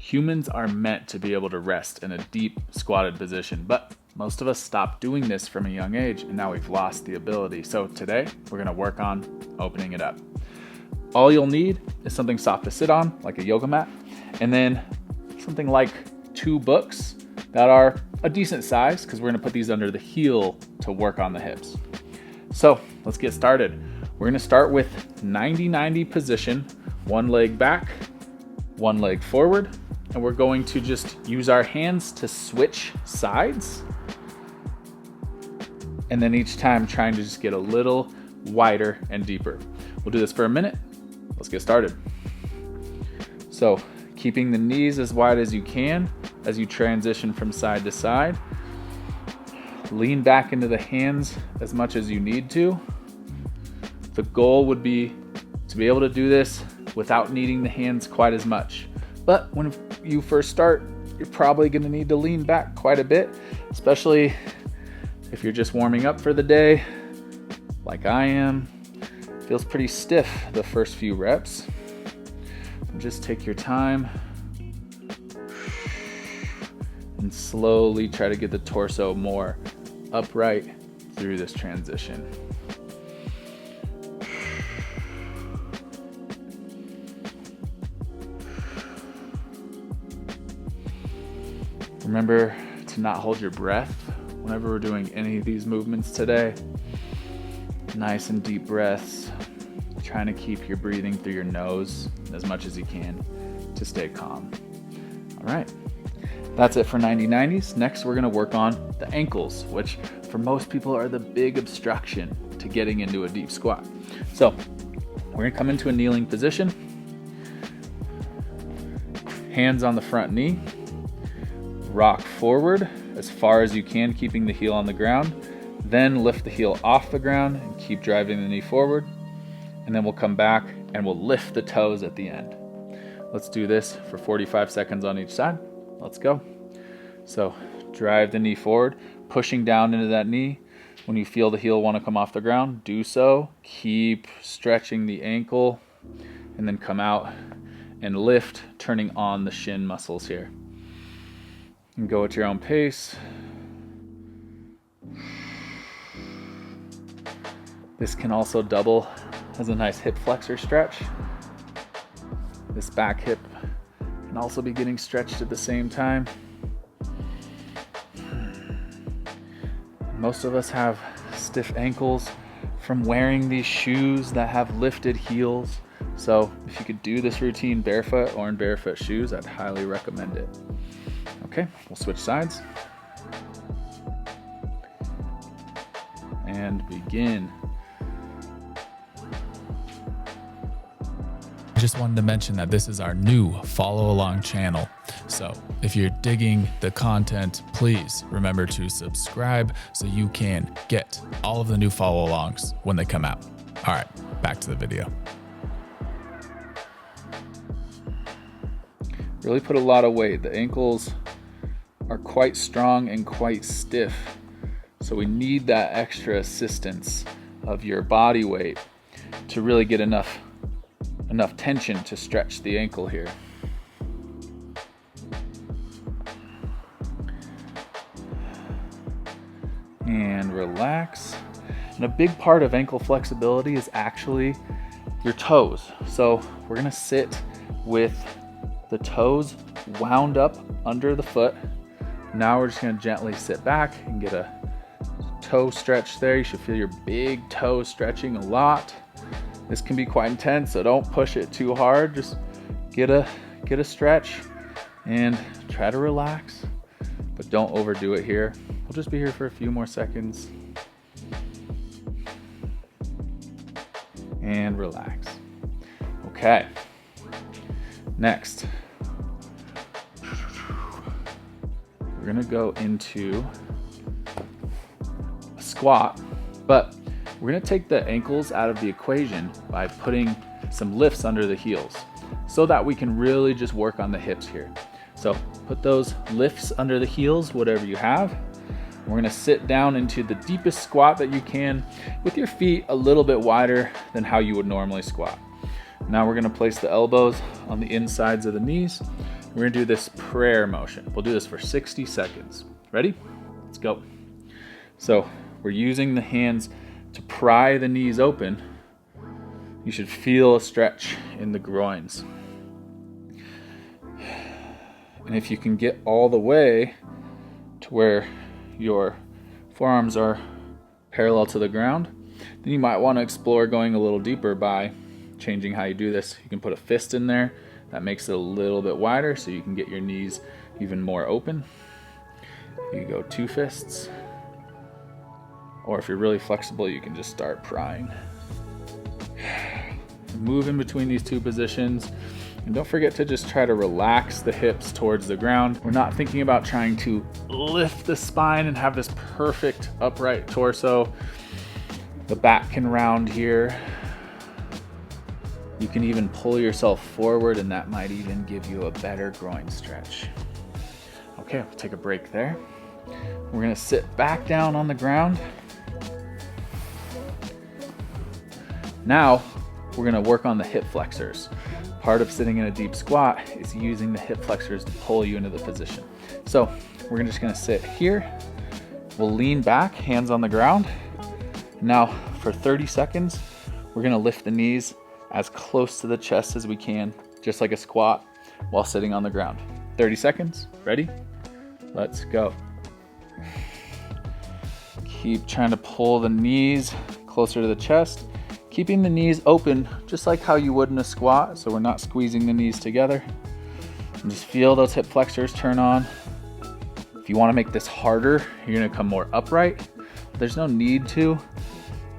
Humans are meant to be able to rest in a deep squatted position, but most of us stopped doing this from a young age, and now we've lost the ability. So today, we're gonna work on opening it up. All you'll need is something soft to sit on, like a yoga mat, and then something like 2 books that are a decent size, because we're gonna put these under the heel to work on the hips. So let's get started. We're gonna start with 90-90 position, one leg back, one leg forward, and we're going to just use our hands to switch sides. And then each time trying to just get a little wider and deeper. We'll do this for a minute. Let's get started. So keeping the knees as wide as you can as you transition from side to side. Lean back into the hands as much as you need to. The goal would be to be able to do this without needing the hands quite as much. But when you first start, you're probably going to need to lean back quite a bit, especially if you're just warming up for the day, like I am. It feels pretty stiff the first few reps. Just take your time and slowly try to get the torso more upright through this transition. Remember to not hold your breath whenever we're doing any of these movements today. Nice and deep breaths. Trying to keep your breathing through your nose as much as you can to stay calm. All right, that's it for 90-90s. Next, we're gonna work on the ankles, which for most people are the big obstruction to getting into a deep squat. So we're gonna come into a kneeling position. Hands on the front knee. Rock forward as far as you can, keeping the heel on the ground. Then lift the heel off the ground and keep driving the knee forward. And then we'll come back and we'll lift the toes at the end. Let's do this for 45 seconds on each side. Let's go. So drive the knee forward, pushing down into that knee. When you feel the heel want to come off the ground, do so. Keep stretching the ankle and then come out and lift, turning on the shin muscles here. And go at your own pace. This can also double as a nice hip flexor stretch. This back hip can also be getting stretched at the same time. Most of us have stiff ankles from wearing these shoes that have lifted heels. So if you could do this routine barefoot or in barefoot shoes, I'd highly recommend it. Okay, we'll switch sides. And begin. I just wanted to mention that this is our new follow along channel. So if you're digging the content, please remember to subscribe so you can get all of the new follow alongs when they come out. All right, back to the video. Really put a lot of weight. The ankles are quite strong and quite stiff. So we need that extra assistance of your body weight to really get enough tension to stretch the ankle here. And relax. And a big part of ankle flexibility is actually your toes. So we're gonna sit with the toes wound up under the foot. Now we're just gonna gently sit back and get a toe stretch there. You should feel your big toe stretching a lot. This can be quite intense, so don't push it too hard. Just get a stretch and try to relax, but don't overdo it here. We'll just be here for a few more seconds. And relax. Okay. Next, we're gonna go into a squat, but we're gonna take the ankles out of the equation by putting some lifts under the heels so that we can really just work on the hips here. So put those lifts under the heels, whatever you have. We're gonna sit down into the deepest squat that you can with your feet a little bit wider than how you would normally squat. Now we're gonna place the elbows on the insides of the knees We're gonna do this prayer motion. We'll do this for 60 seconds. Ready? Let's go. So we're using the hands to pry the knees open. You should feel a stretch in the groins. And if you can get all the way to where your forearms are parallel to the ground, then you might want to explore going a little deeper by changing how you do this. You can put a fist in there. That makes it a little bit wider so you can get your knees even more open. You go 2 fists. Or if you're really flexible, you can just start prying. Move in between these 2 positions. And don't forget to just try to relax the hips towards the ground. We're not thinking about trying to lift the spine and have this perfect upright torso. The back can round here. You can even pull yourself forward, and that might even give you a better groin stretch. Okay, we'll take a break there. We're gonna sit back down on the ground. Now, we're gonna work on the hip flexors. Part of sitting in a deep squat is using the hip flexors to pull you into the position. So we're just gonna sit here. We'll lean back, hands on the ground. Now for 30 seconds, we're gonna lift the knees as close to the chest as we can, just like a squat while sitting on the ground. 30 seconds, ready? Let's go. Keep trying to pull the knees closer to the chest, keeping the knees open just like how you would in a squat, so we're not squeezing the knees together. And just feel those hip flexors turn on. If you want to make this harder, you're going to come more upright. There's no need to.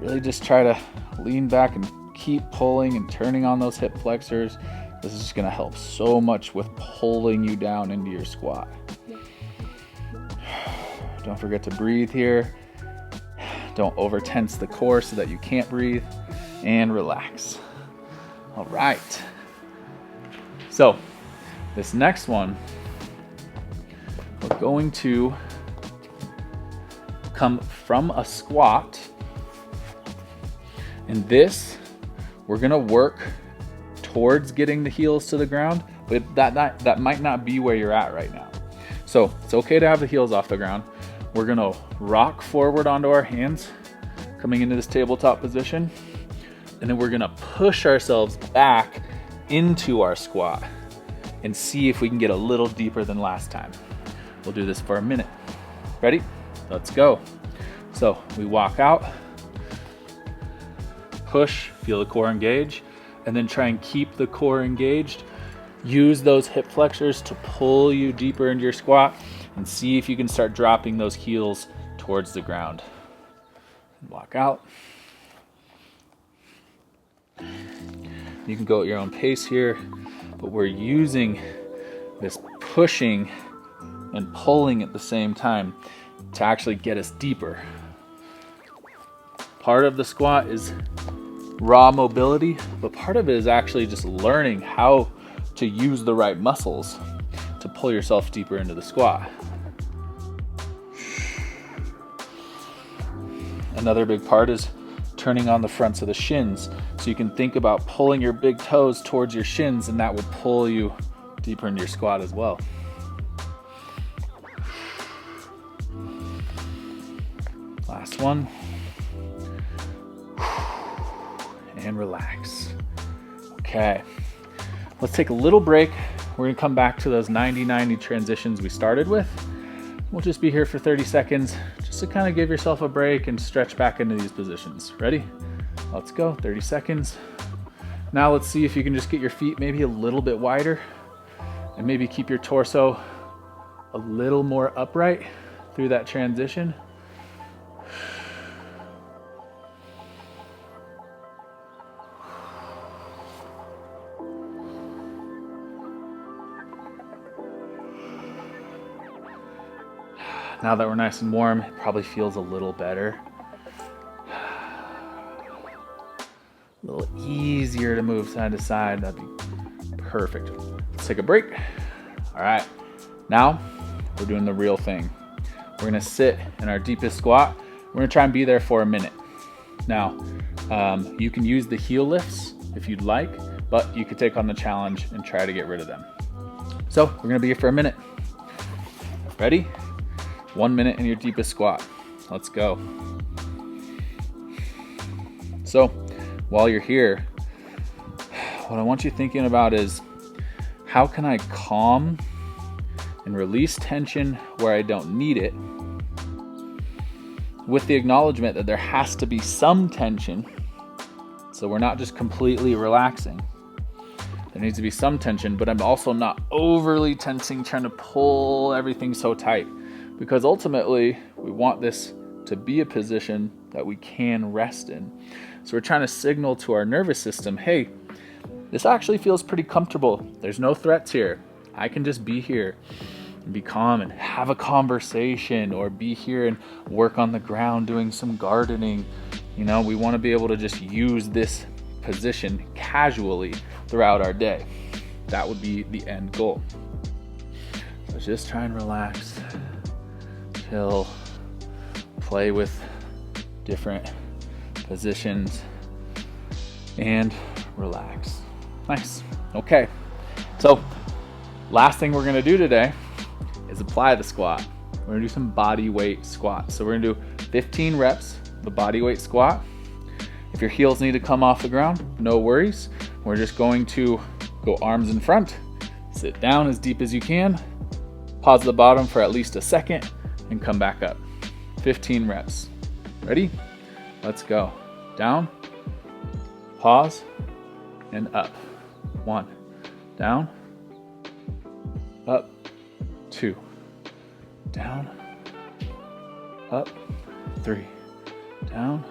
Really just try to lean back and keep pulling and turning on those hip flexors. This is just going to help so much with pulling you down into your squat. Don't forget to breathe here. Don't over tense the core so that you can't breathe, and relax. All right. So this next one, we're going to come from a squat, and this, we're gonna work towards getting the heels to the ground, but that might not be where you're at right now. So it's okay to have the heels off the ground. We're gonna rock forward onto our hands, coming into this tabletop position, and then we're gonna push ourselves back into our squat and see if we can get a little deeper than last time. We'll do this for a minute. Ready? Let's go. So we walk out, push, feel the core engage, and then try and keep the core engaged. Use those hip flexors to pull you deeper into your squat, and see if you can start dropping those heels towards the ground. Walk out. You can go at your own pace here, but we're using this pushing and pulling at the same time to actually get us deeper. Part of the squat is raw mobility, but part of it is actually just learning how to use the right muscles to pull yourself deeper into the squat. Another big part is turning on the fronts of the shins. So you can think about pulling your big toes towards your shins, and that will pull you deeper into your squat as well. Last one. And relax. Okay. Let's take a little break. We're gonna come back to those 90-90 transitions we started with. We'll just be here for 30 seconds just to kind of give yourself a break and stretch back into these positions. Ready? Let's go, 30 seconds. Now let's see if you can just get your feet maybe a little bit wider and maybe keep your torso a little more upright through that transition. Now that we're nice and warm, it probably feels a little better. A little easier to move side to side. That'd be perfect. Let's take a break. All right, now we're doing the real thing. We're gonna sit in our deepest squat. We're gonna try and be there for a minute. Now, you can use the heel lifts if you'd like, but you could take on the challenge and try to get rid of them. So we're gonna be here for a minute. Ready? 1 minute in your deepest squat. Let's go. So while you're here, what I want you thinking about is, how can I calm and release tension where I don't need it, with the acknowledgement that there has to be some tension. So we're not just completely relaxing. There needs to be some tension, but I'm also not overly tensing, trying to pull everything so tight, because ultimately we want this to be a position that we can rest in. So we're trying to signal to our nervous system, hey, this actually feels pretty comfortable. There's no threats here. I can just be here and be calm and have a conversation, or be here and work on the ground doing some gardening. You know, we want to be able to just use this position casually throughout our day. That would be the end goal. So just try and relax, chill, play with different positions, and relax. Nice. Okay. So last thing we're going to do today is apply the squat. We're going to do some body weight squats. So we're going to do 15 reps of a body weight squat. If your heels need to come off the ground, no worries. We're just going to go arms in front, sit down as deep as you can, pause at the bottom for at least a second, and come back up. 15 reps. Ready? Let's go. Down, pause, and up. 1, down, up, 2, down, up, 3, down,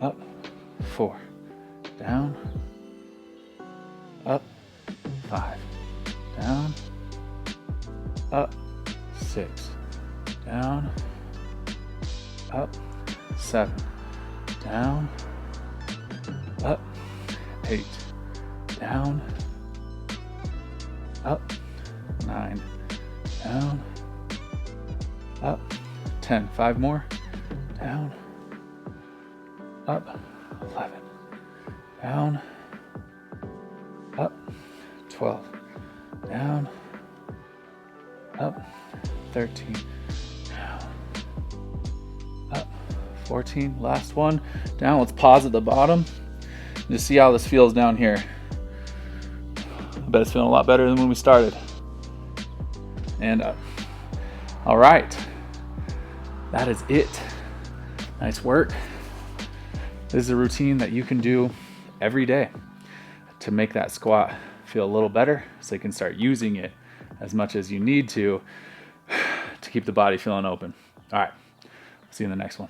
up, 4, down, up, 5, down, up, 6, down, up, 7, down, up, 8, down, up, 9, down, up, 10, 5 more, down, up, 11, down, up, 12, down, up, 13, down, up, 14, last one, down. Let's pause at the bottom and just see how this feels down here. I bet it's feeling a lot better than when we started. And up. All right, that is it. Nice work. This is a routine that you can do every day to make that squat feel a little better, so you can start using it as much as you need to keep the body feeling open. All right, see you in the next one.